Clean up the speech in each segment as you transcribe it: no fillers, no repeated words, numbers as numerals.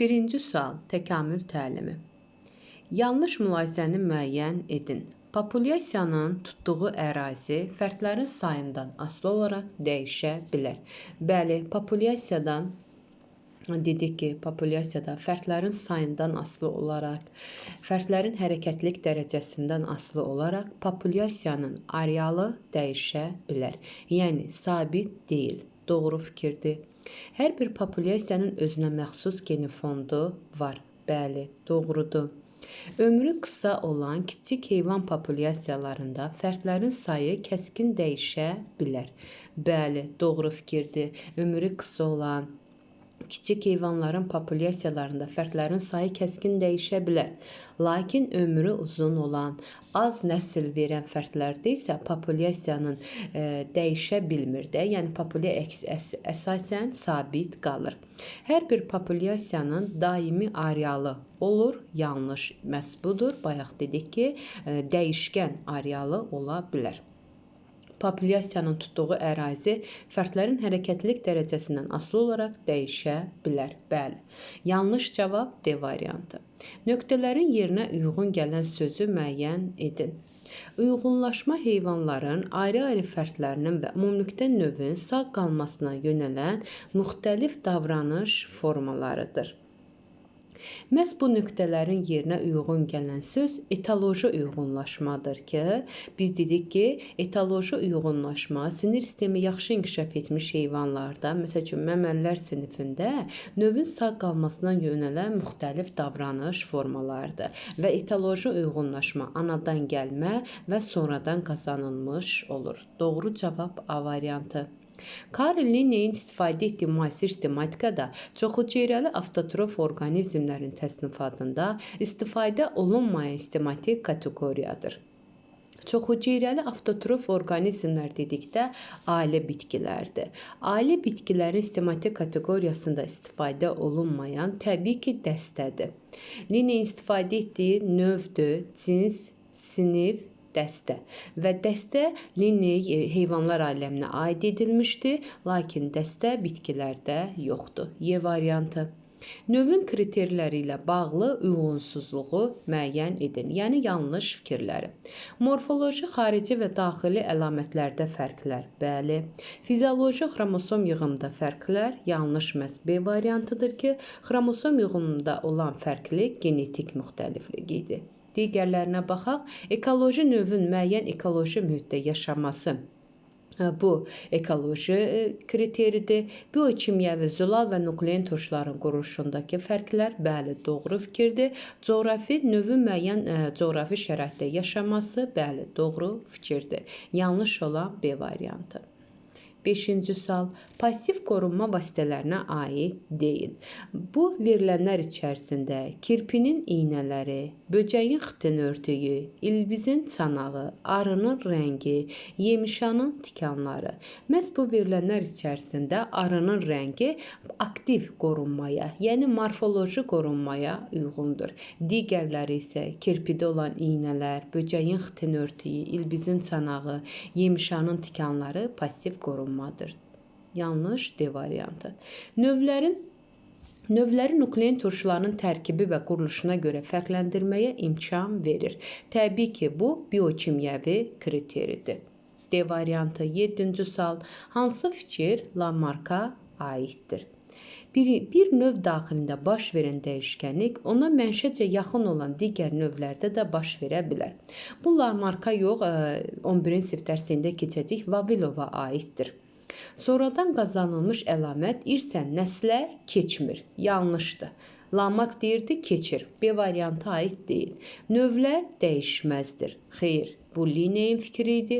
Birinci sual, təkamül təlimi. Yanlış mülahizəni müəyyən edin. Populyasiyanın tutduğu ərazi fərdlərin sayından asılı olaraq dəyişə bilər. Bəli, populyasiyada fərdlərin sayından asılı olaraq, fərdlərin hərəkətlilik dərəcəsindən asılı olaraq populyasiyanın arealı dəyişə bilər. Yəni, sabit deyil. Doğru fikirdir. Hər bir populyasiyanın özünə məxsus genofondu var. Bəli, doğrudur. Ömrü qısa olan kiçik heyvan populyasiyalarında fərdlərin sayı kəskin dəyişə bilər. Bəli, doğru fikirdir. Ömrü qısa olan kiçik heyvanların populyasiyalarında fərdlərin sayı kəskin dəyişə bilər. Lakin ömrü uzun olan, az nəsil verən fərdlərdə isə populyasiyanın dəyişə bilmir də. Yəni, populyasiya əsasən sabit qalır. Hər bir populyasiyanın daimi arealı olur. Yanlış məhz budur. Bayaq dedik ki, dəyişkən arealı ola bilər. Populyasiyanın tutduğu ərazi fərdlərin hərəkətlilik dərəcəsindən asılı olaraq dəyişə bilər. Bəli. Yanlış cavab D variantı. Nöqtələrin yerinə uyğun gələn sözü müəyyən edin. Uyğunlaşma heyvanların ayrı-ayrı fərdlərinin və ümumilikdə növün sağ qalmasına yönələn müxtəlif davranış formalarıdır. Məhz bu nöqtələrin yerinə uyğun gələn söz etaloji uyğunlaşmadır ki, biz dedik ki, etaloji uyğunlaşma sinir sistemi yaxşı inkişaf etmiş heyvanlarda, məsəl üçün məməlilər sinifində növün sağ qalmasına yönələn müxtəlif davranış formalarıdır və etaloji uyğunlaşma anadan gəlmə və sonradan qazanılmış olur. Doğru cavab A variantı. Karl Linneyin istifadə etdiyi müasir sistematikada çoxhüceyrəli avtotrof orqanizmlərin təsnifatında istifadə olunmayan sistematik kateqoriyadır. Çoxhüceyrəli avtotrof orqanizmlər dedikdə ailə bitkilərdir. Ailə bitkilərin sistematik kateqoriyasında istifadə olunmayan təbii ki, dəstədir. Linneyin istifadə etdiyi növdür, cins, sinif, dəstə və dəstə Linney heyvanlar aləminə aid edilmişdir, lakin dəstə bitkilərdə yoxdur. Y variantı. Növün kriterləri ilə bağlı uyğunsuzluğu müəyyən edin, yəni yanlış fikirləri. Morfoloji, xarici və daxili əlamətlərdə fərqlər. Bəli. Fizioloji xromosom yığımında fərqlər yanlış məhz B variantıdır ki, xromosom yığımında olan fərqli genetik müxtəlifliyidir. Digərlərinə baxaq. Ekoloji növün müəyyən ekoloji mühitdə yaşaması. Bu ekoloji kriteridir. Biokimyəvi zülal və nuklein turşuların quruluşundakı fərqlər, bəli, doğru fikirdir. Coğrafi növün müəyyən coğrafi şəraitdə yaşaması, bəli, doğru fikirdir. Yanlış olan B variantı. 5-ci sual. Pasiv qorunma vasitələrinə aid deyil. Bu verilənlər içərisində kirpinin iynələri, böcəyin xitin örtüyü, ilbizin çanağı, arının rəngi, yemişanın tikanları. Məhz bu verilənlər içərisində arının rəngi aktiv qorunmaya, yəni morfoloji qorunmaya uyğundur. Digərləri isə kirpidə olan iynələr, böcəyin xitin örtüyü, ilbizin çanağı, yemişanın tikanları pasiv qorunmadır. Yanlış D variantı. Növləri nuklein turşularının tərkibi və quruluşuna görə fərqləndirməyə imkan verir. Təbii ki, bu biokimyəvi kriteridir. D variantı. 7-ci sual. Hansı fikir Lamarka aiddir? Bir növ daxilində baş verən dəyişkənlik ona mənşəcə yaxın olan digər növlərdə də baş verə bilər. Bu Lamarka yox, 11-ci sinif dərsində keçəcək Vavilova aiddir. Sonradan qazanılmış əlamət irsən nəslə keçmir. Yanlışdır. Lamark deyirdi, keçir. B variantı aid deyil. Növlər dəyişməzdir. Xeyr, bu Linneyin fikri idi.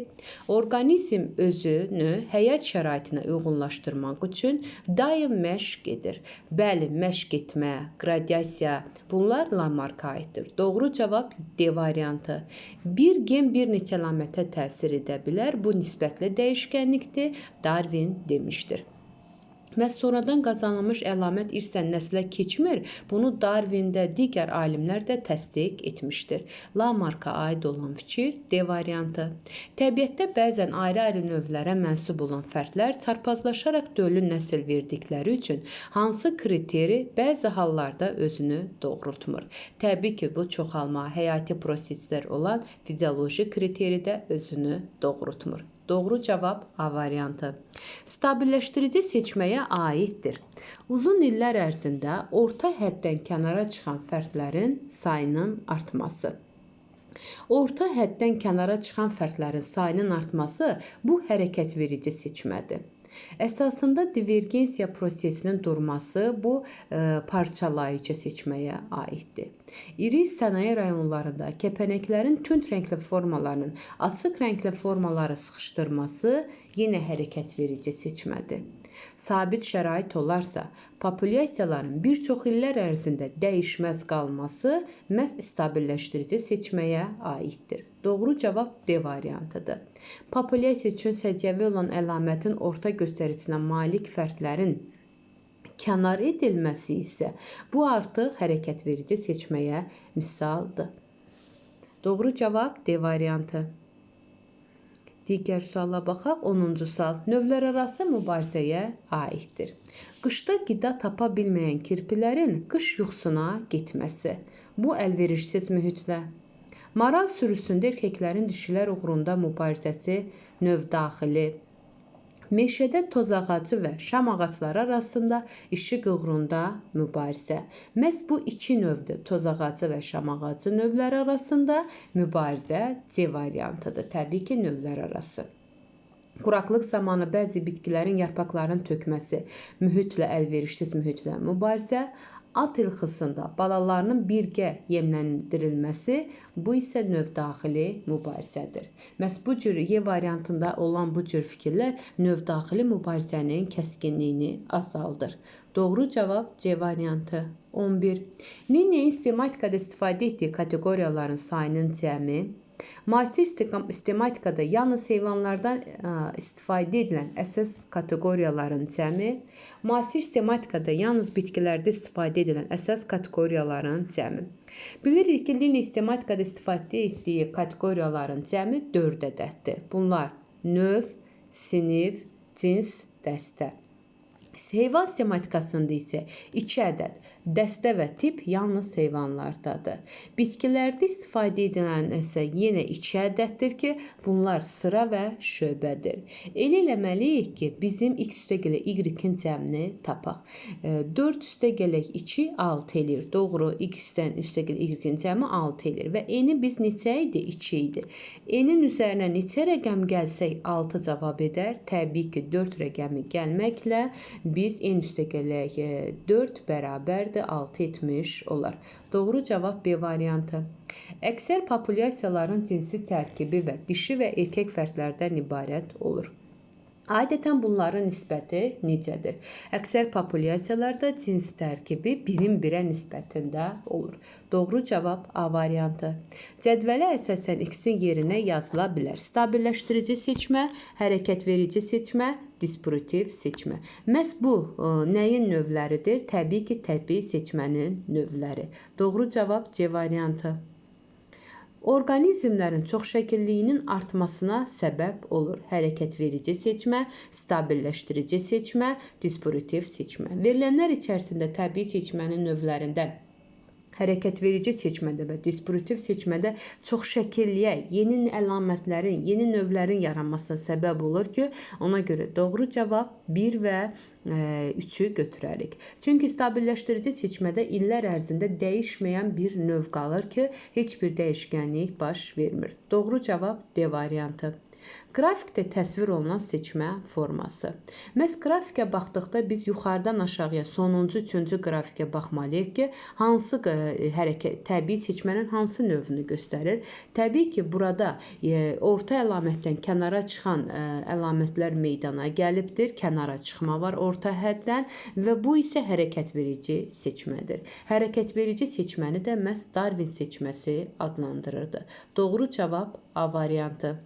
Orqanizm özünü həyat şəraitinə uyğunlaşdırmaq üçün daim məşq edir. Bəli, məşq etmə, qradiasiya, bunlar Lamarka aiddir. Doğru cavab D variantı. Bir gen bir neçə əlamətə təsir edə bilər. Bu nisbətli dəyişkənlikdir. Darwin demişdir. Məhz sonradan qazanılmış əlamət irsən nəslə keçmir. Bunu Darwin də, digər alimlər də təsdiq etmişdir. Lamarka aid olan fikir D variantı. Təbiətdə bəzən ayrı-ayrı növlərə mənsub olan fərdlər çarpazlaşaraq döllü nəsil verdikləri üçün hansı kriteri bəzi hallarda özünü doğrultmur? Təbii ki, bu çoxalma, həyati proseslər olan fizioloji kriteri də özünü doğrultmur. Doğru cavab A variantı. Stabilləşdirici seçməyə aiddir. Uzun illər ərzində orta həddən kənara çıxan fərdlərin sayının artması. Orta həddən kənara çıxan fərdlərin sayının artması bu hərəkətverici seçmədir. Əsasında divergensiya prosesinin durması bu parçalayıcı seçməyə aiddir. İri sənaye rayonlarında kəpənəklərin tünd rəngli formalarının açıq rəngli formaları sıxışdırması yenə hərəkətverici seçmədir. Sabit şərait olarsa, populyasiyaların bir çox illər ərzində dəyişməz qalması məhz stabilləşdirici seçməyə aiddir. Doğru cavab D variantıdır. Populyasiya üçün səciyyəvi olan əlamətin orta göstəricinə malik fərdlərin kənar edilməsi isə bu artıq hərəkətverici seçməyə misaldır. Doğru cavab D variantı. Digər suala baxaq. 10-cu sual. Növlərarası mübarizəyə aiddir. Qışda qida tapa bilməyən kirpilərin qış yuxusuna getməsi. Bu əlverişsiz mühitlə. Maral sürüsündə erkəklərin dişilər uğrunda mübarizəsi növdaxili. Meşədə toz ağacı və şam ağacları arasında işıq uğrunda mübarizə. Məhz bu iki növdür. Toz ağacı və şam ağacı növləri arasında mübarizə C variantıdır. Təbii ki, növlər arası. Quraqlıq zamanı bəzi bitkilərin yarpaqlarının tökməsi, mühitlə əlverişsiz mühitlə mübarizə. At ilxısında balalarının birgə yemləndirilməsi, bu isə növdaxili mübarizədir. Məhz bu cür Y variantında olan bu cür fikirlər növdaxili mübarizənin kəskinliyini azaldır. Doğru cavab C variantı. 11. Linneyin sistematikada istifadə etdiyi kateqoriyaların sayının cəmi. Müasir sistematikada yalnız heyvanlardan istifadə edilən əsas kateqoriyaların cəmi, müasir sistematikada yalnız bitkilərdə istifadə edilən əsas kateqoriyaların cəmi. Bilirik ki, Linne sistematikada istifadə etdiyi kateqoriyaların cəmi 4 ədəddir. Bunlar növ, sinif, cins, dəstə. Heyvan sistematikasında isə 2 ədəd dəstə və tip yalnız heyvanlardadır. Bitkilərdə istifadə edilən isə yenə 2 ədəddir ki, bunlar sıra və şöbədir. Elə eləməliyik ki, bizim x üstəgələ y-in cəmini tapaq. 4 üstəgələ 2 6 eləyir. Doğru, x-dən üstəgələ y-in cəmi 6 eləyir və n-i biz neçə idi? 2 idi. N-in üzərinə neçə rəqəm gəlsək 6 cavab edər. Təbii ki, 4 rəqəmi gəlməklə biz n üstəgələk 4 bərabərdir 6 etmiş olar. Doğru cavab B variantı. Əksər populyasiyaların cinsi tərkibi və dişi və erkək fərdlərdən ibarət olur. Adətən bunların nisbəti necədir? Əksər populyasiyalarda cins tərkibi 1-1-ə nisbətində olur. Doğru cavab A variantı. Cədvələ əsasən x-in yerinə yazıla bilər. Stabilləşdirici seçmə, hərəkətverici seçmə, dispositiv seçmə. Məhz bu nəyin növləridir? Təbii ki, təbii seçmənin növləri. Doğru cavab C variantı. Orqanizmlərin çoxşəkilliyinin artmasına səbəb olur. Hərəkətverici seçmə, stabilləşdirici seçmə, dispositiv seçmə. Verilənlər içərisində təbii seçmənin növlərindən hərəkətverici seçmədə və dispositiv seçmədə çoxşəkilliyə, yeni əlamətlərin, yeni növlərin yaranmasına səbəb olur ki, ona görə doğru cavab 1 və 3-ü götürərik. Çünki stabilləşdirici seçmədə illər ərzində dəyişməyən bir növ qalır ki, heç bir dəyişkənlik baş vermir. Doğru cavab D variantı. Qrafikdə təsvir olunan seçmə forması. Məhz qrafikə baxdıqda biz yuxarıdan aşağıya sonuncu, üçüncü qrafikə baxmalıyıq ki, hansı təbii seçmənin hansı növünü göstərir. Təbii ki, burada orta əlamətdən kənara çıxan əlamətlər meydana gəlibdir. Kənara çıxma var orta həddən və bu isə hərəkətverici seçmədir. Hərəkətverici seçməni də məhz Darwin seçməsi adlandırırdı. Doğru cavab A variantı.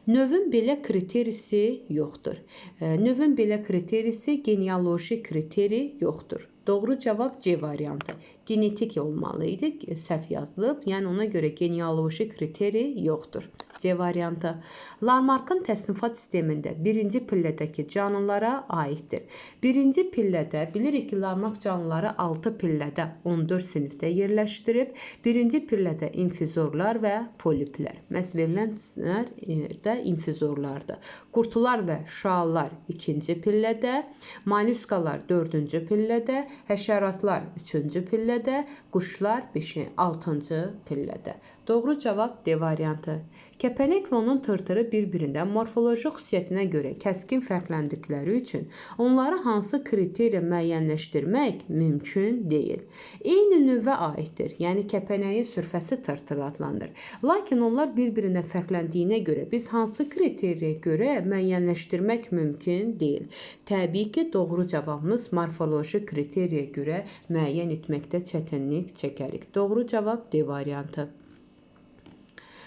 Növün belə kriterisi yoxdur. Növün belə kriterisi genealoji kriteri yoxdur. Doğru cavab C variantı. Genetik olmalı idi. Səhv yazılıb. Yəni ona görə genealoji kriteri yoxdur. C variantı. Lamarckın təsnifat sistemində birinci pillədəki canlılara aiddir. Birinci pillədə bilirik ki, Lamarck canlıları 6 pillədə 14 sinifdə yerləşdirib. Birinci pillədə infizorlar və poliplər. Məhz verilənlər də infizorlardır. Qurtular və şüalar ikinci pillədə, molluskalar dördüncü pillədə, həşəratlar üçüncü pillədə, quşlar 6-cı pillədə. Doğru cavab D variantı. Kəpənək və onun tırtırı bir-birində morfoloji xüsusiyyətinə görə kəskin fərqləndikləri üçün onları hansı kriteriya müəyyənləşdirmək mümkün deyil. Eyni növə aiddir, yəni kəpənəyin sürfəsi tırtır adlanır. Lakin onlar bir-birindən fərqləndiyinə görə biz hansı kriteriya görə müəyyənləşdirmək mümkün deyil. Təbii ki, doğru cavabımız morfoloji kriteriya görə müəyyən etməkdə çətinlik çəkərik. Doğru cavab D variantı.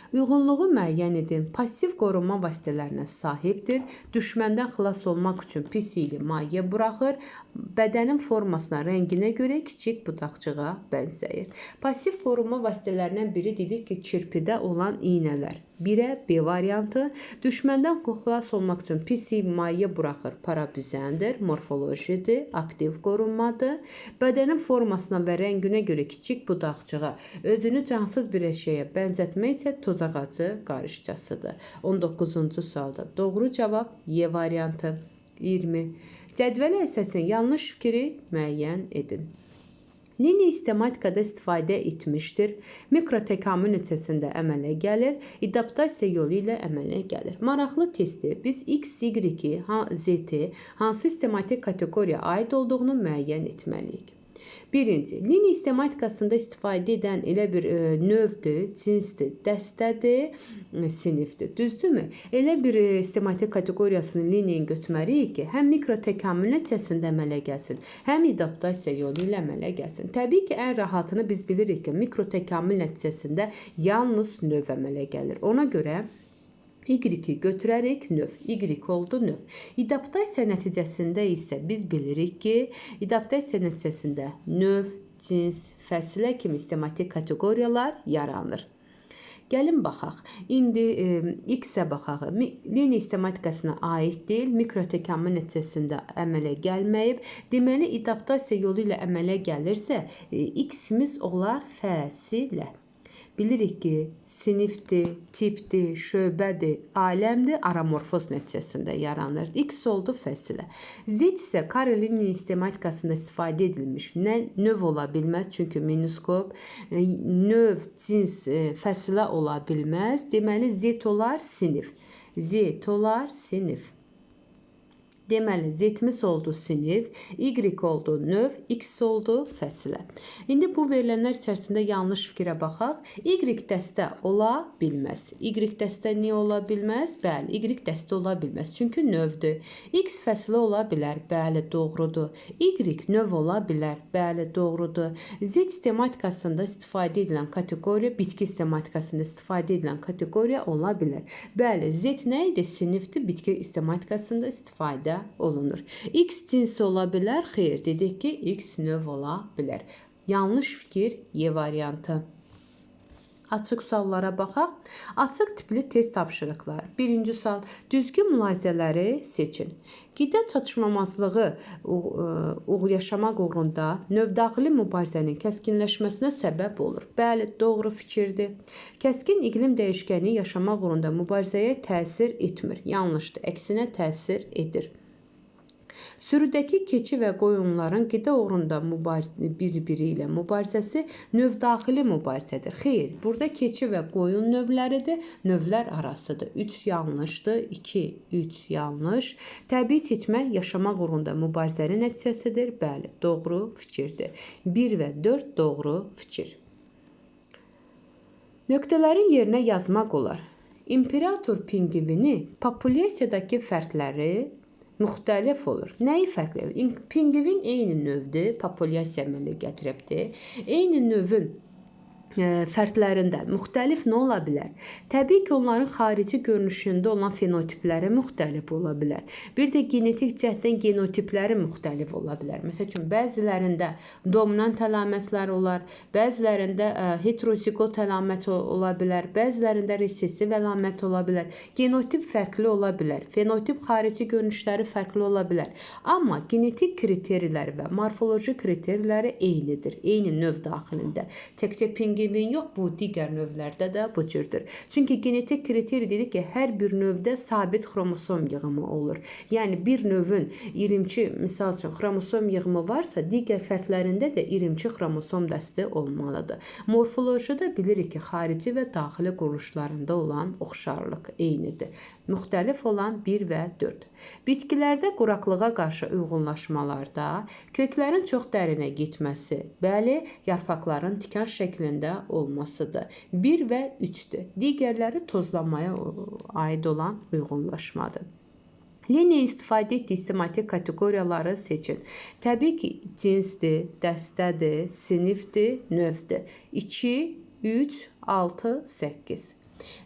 Uyğunluğu müəyyən edin. Pasiv qorunma vasitələrinə sahibdir. Düşməndən xilas olmaq üçün pis iyli maye buraxır. Bədənin formasına, rənginə görə kiçik budaqçığa bənzəyir. Pasiv qorunma vasitələrindən biri dedik ki, kirpidə olan iynələr. 1-ə B variantı. Düşməndən xilas olmaq üçün pis iyli maye buraxır. Parabüzəndir, morfolojidir, aktiv qorunmadır. Bədənin formasına və rənginə görə kiçik budaqçığa özünü cansız bir eşyaya bənzətmək isə toz ağacı qarışcasıdır. 19-cu sualda doğru cavab Y variantı. 20. Cədvələ əsasən yanlış fikri müəyyən edin. Linear sistematikada istifadə etmişdir. Mikrotəkamül nəticəsində əmələ gəlir. Adaptasiya yolu ilə əmələ gəlir. Maraqlı testdir. Biz X, Y, Z hansı sistematik kateqoriyaya aid olduğunu müəyyən etməliyik. Birinci, linear sistematikasında istifadə edən elə bir növdür, cinsdir, dəstədir, sinifdir. Düzdürmü? Elə bir sistematik kateqoriyasını linear götürməliyik ki, həm mikrotəkamül nəticəsində əmələ gəlsin, həm adaptasiya yolu ilə əmələ gəlsin. Təbii ki, ən rahatını biz bilirik ki, mikrotəkamül nəticəsində yalnız növ əmələ gəlir. Ona görə Y-i götürərək növ. Y oldu növ. Adaptasiya nəticəsində isə biz bilirik ki, adaptasiya nəticəsində növ, cins, fəsilə kimi sistematik kateqoriyalar yaranır. Gəlin baxaq. İndi X-ə baxaq. Linear sistematikasına aid deyil, mikrotəkamül nəticəsində əmələ gəlməyib. Deməli, adaptasiya yolu ilə əmələ gəlirsə, X-imiz olar fəsilə. Bilirik ki, sinifdir, tipdir, şöbədir, aləmdir, aramorfoz nəticəsində yaranır. X oldu fəsilə. Z isə karelinear sistematikasında istifadə edilmiş növ ola bilməz, çünki miniskop, növ, cins, fəsilə ola bilməz. Deməli, Z olar sinif. Z olar sinif. Deməli, Z-imiz oldu sinif, Y oldu növ, X oldu fəsilə. İndi bu verilənlər içərisində yanlış fikrə baxaq. Y dəstə ola bilməz. Y dəstə niyə ola bilməz? Bəli, Y dəstə ola bilməz. Çünki növdür. X fəsilə ola bilər. Bəli, doğrudur. Y növ ola bilər. Bəli, doğrudur. Z sistematikasında istifadə edilən kateqoriya, bitki sistematikasında istifadə edilən kateqoriya ola bilər. Bəli, Z nə idi? Sinifdir, bitki sistematikasında istifadə olunur. X cinsi ola bilər? Xeyr, dedik ki, X növ ola bilər. Yanlış fikir Y variantı. Açıq suallara baxaq. Açıq tipli test tapşırıqları. Birinci sual. Düzgün mülahizələri seçin. Qida çatışmamazlığı yaşamaq uğrunda növdaxili mübarizənin kəskinləşməsinə səbəb olur. Bəli, doğru fikirdir. Kəskin iqlim dəyişkəni yaşamaq uğrunda mübarizəyə təsir etmir. Yanlışdır. Əksinə təsir edir. Sürüdəki keçi və qoyunların qida uğrunda bir-biri ilə mübarizəsi növdaxili mübarizədir. Xeyr, burada keçi və qoyun növləridir, növlər arasıdır. 3 yanlışdır, 2, 3 yanlış. Təbii seçmə yaşamaq uğrunda mübarizənin nəticəsidir. Bəli, doğru fikirdir. 1 və 4 doğru fikir. Nöqtələrin yerinə yazmaq olar. İmperator pinqvini populyasiyadakı fərqləri müxtəlif olur. Nəyi fərqləyir? Pinqvin eyni növdür, populyasiya əmələ gətiribdir. Eyni növün fərdlərində müxtəlif nə ola bilər? Təbii ki, onların xarici görünüşündə olan fenotipləri müxtəlif ola bilər. Bir də genetik cəhətdən genotipləri müxtəlif ola bilər. Məsəl üçün, bəzilərində dominant əlamətlər olar, bəzilərində heterozigot əlamət ola bilər, bəzilərində resessiv əlamət ola bilər. Genotip fərqli ola bilər, fenotip xarici görünüşləri fərqli ola bilər. Amma genetik kriteriyaları və morfoloji kriteriyaları eynidir, eyni növ daxilində. Təkcə pinqvin yox, bu digər növlərdə də bu cürdür. Çünki genetik kriteriya dedik ki, hər bir növdə sabit xromosom yığımı olur. Yəni bir növün 22, misal üçün xromosom yığımı varsa, digər fərdlərində də 22 xromosom dəsti olmalıdır. Morfolojiyada bilirik ki, xarici və daxili quruluşlarında olan oxşarlıq eynidir. Müxtəlif olan 1 və 4. Bitkilərdə quraqlığa qarşı uyğunlaşmalarda köklərin çox dərinə getməsi, bəli, yarpaqların tikan şəklində olmasıdır. 1 və 3-dür. Digərləri tozlanmaya aid olan uyğunlaşmadır. Lineya istifadə etdiyi sistematik kateqoriyaları seçin. Təbii ki, cinsdir, dəstədir, sinifdir, növdür. 2, 3, 6, 8.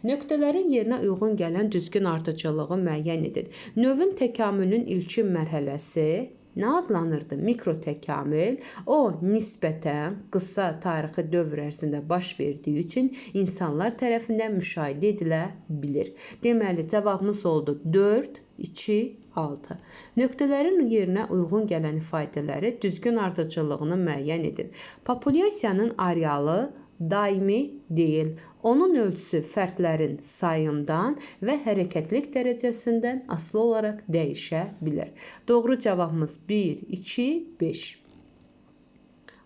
Nöqtələrin yerinə uyğun gələn düzgün ardıcıllığı müəyyən edin. Növün təkamülünün ilkin mərhələsi nə adlanırdı? Mikrotəkamül. O, nisbətən qısa tarixi dövr ərzində baş verdiyi üçün insanlar tərəfindən müşahidə edilə bilir. Deməli, cavabımız oldu 4, 2, 6. Nöqtələrin yerinə uyğun gələn ifadələri düzgün ardıcıllığını müəyyən edin. Populyasiyanın arealı daimi deyil. Onun ölçüsü fərdlərin sayından və hərəkətlik dərəcəsindən asılı olaraq dəyişə bilər. Doğru cavabımız 1, 2, 5.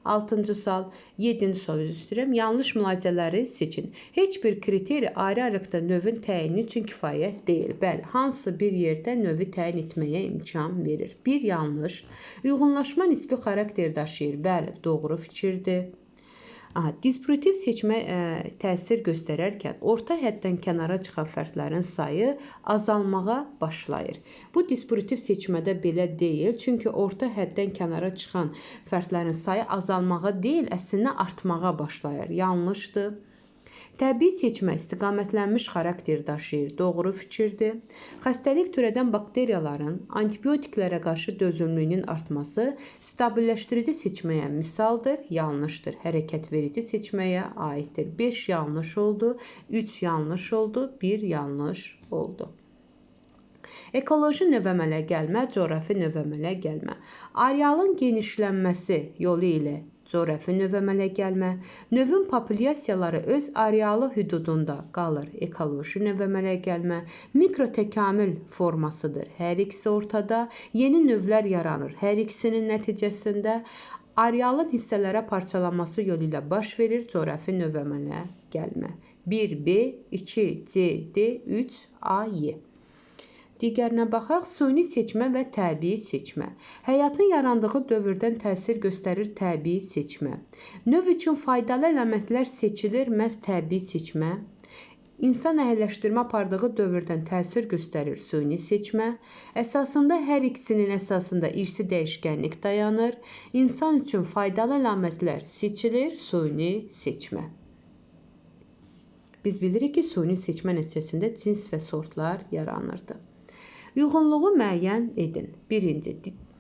6-cı sual, 7-ci sual üzr istəyirəm. Yanlış mülahizələri seçin. Heç bir kriter ayrı-ayrılıqda növün təyini üçün kifayət deyil. Bəli, hansı bir yerdə növü təyin etməyə imkan verir? Bir yanlış. Uyğunlaşma nisbi xarakter daşıyır. Bəli, doğru fikirdir. Disputiv seçmə təsir göstərərkən orta həddən kənara çıxan fərdlərin sayı azalmağa başlayır. Bu disputiv seçmədə belə deyil, çünki orta həddən kənara çıxan fərdlərin sayı azalmağa deyil, əslində artmağa başlayır. Yanlışdır. Təbii seçmə istiqamətlənmiş xarakter daşıyır. Doğru fikirdir. Xəstəlik törədən bakteriyaların antibiotiklərə qarşı dözümlülüyünün artması stabilləşdirici seçməyə misaldır. Yanlışdır. Hərəkət verici seçməyə aiddir. 5 yanlış oldu, 3 yanlış oldu, 1 yanlış oldu. Ekoloji növ əmələ gəlmə, coğrafi növ əmələ gəlmə. Arealın genişlənməsi yolu ilə coğrafi növ əmələ gəlmə. Növün populyasiyaları öz arealı hüdudunda qalır. Ekoloji növ əmələ gəlmə. Mikrotəkamül formasıdır. Hər ikisi ortada. Yeni növlər yaranır. Hər ikisinin nəticəsində arealın hissələrə parçalanması yolu ilə baş verir. Coğrafi növ əmələ gəlmə. 1B, 2CD, 3AY. Digərinə baxaq, süni seçmə və təbii seçmə. Həyatın yarandığı dövrdən təsir göstərir təbii seçmə. Növ üçün faydalı əlamətlər seçilir, məhz təbii seçmə. İnsan əhəlləşdirmə apardığı dövrdən təsir göstərir süni seçmə. Əsasında hər ikisinin əsasında irsi dəyişkənlik dayanır. İnsan üçün faydalı əlamətlər seçilir, süni seçmə. Biz bilirik ki, süni seçmə nəticəsində cins və sortlar yaranırdı. Uyğunluğu müəyyən edin. Birinci,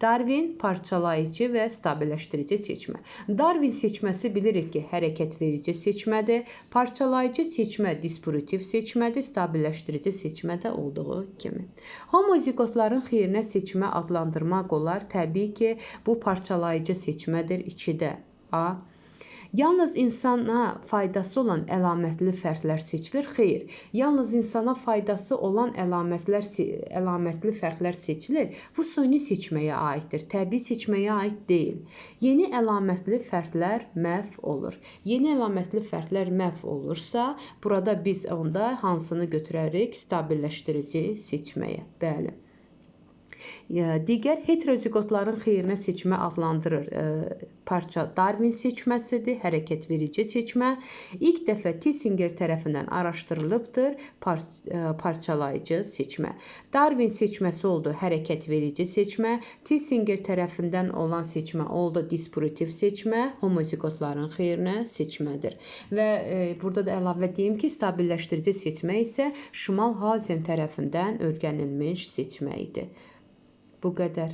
Darwin parçalayıcı və stabilləşdirici seçmə. Darwin seçməsi bilirik ki, hərəkət verici seçmədir. Parçalayıcı seçmə disputiv seçmədir. Stabilləşdirici seçmədə olduğu kimi. Homozigotların xeyrinə seçmə adlandırmaq olar. Təbii ki, bu parçalayıcı seçmədir. 2-də A. Yalnız insana faydası olan əlamətli fərdlər seçilir? Xeyr. Yalnız insana faydası olan əlamətli fərdlər seçilir. Bu süni seçməyə aiddir. Təbii seçməyə aid deyil. Yeni əlamətli fərdlər məhv olur. Yeni əlamətli fərdlər məhv olursa, burada biz onda hansını götürərik? Stabilləşdirici seçməyə. Bəli. Digər heteroziqotların xeyrinə seçmə adlandırır. Parça Darwin seçməsidir, hərəkət verici seçmə. İlk dəfə Tisinger tərəfindən araşdırılıbdır, parçalayıcı seçmə. Darwin seçməsi oldu hərəkət verici seçmə. Tisinger tərəfindən olan seçmə oldu dispurativ seçmə, homoziqotların xeyrinə seçmədir. Və burada da əlavə deyim ki, stabilləşdirici seçmə isə Şimal Hazen tərəfindən öyrənilmiş seçmə idi. Bu qədər.